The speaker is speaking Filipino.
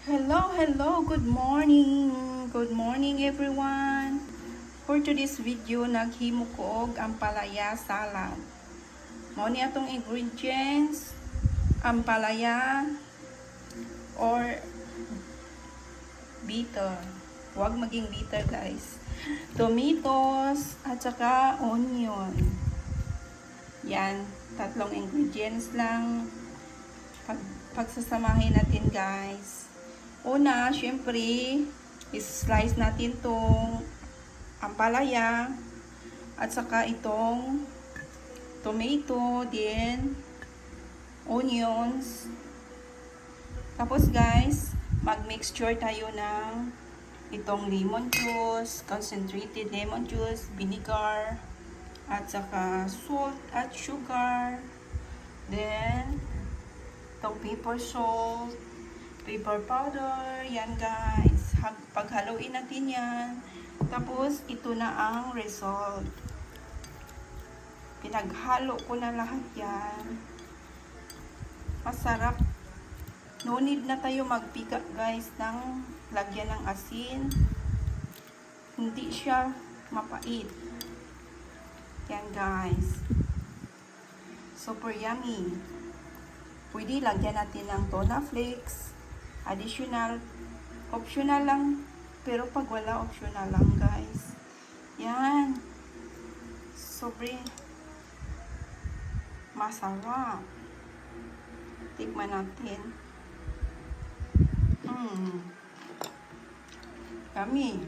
Hello, good morning. Good morning everyone. For today's video, naghimo ko og ampalaya salad. Mao ni atong ingredients: ampalaya or bitter. Huwag maging bitter, guys. Tomatoes at saka onion. Yan, tatlong ingredients lang. Pagsasamahin natin, guys. Una, syempre, is-slice natin tong ampalaya at saka itong tomato, then onions. Tapos, guys, mag-mixture tayo ng itong lemon juice, concentrated lemon juice, vinegar, at saka salt at sugar. Then, itong pepper salt, pepper powder, yan guys. Paghaluin natin yan. Tapos, ito na ang result. Pinaghalo ko na lahat yan. Masarap. No need na tayo magpika guys ng lagyan ng asin. Hindi siya mapait. Yan guys. Super yummy. Pwede lagyan natin ng tuna flakes. Additional, optional lang, pero pag wala, optional lang guys. Yan, sobre masarap. Tikman natin. Yummy.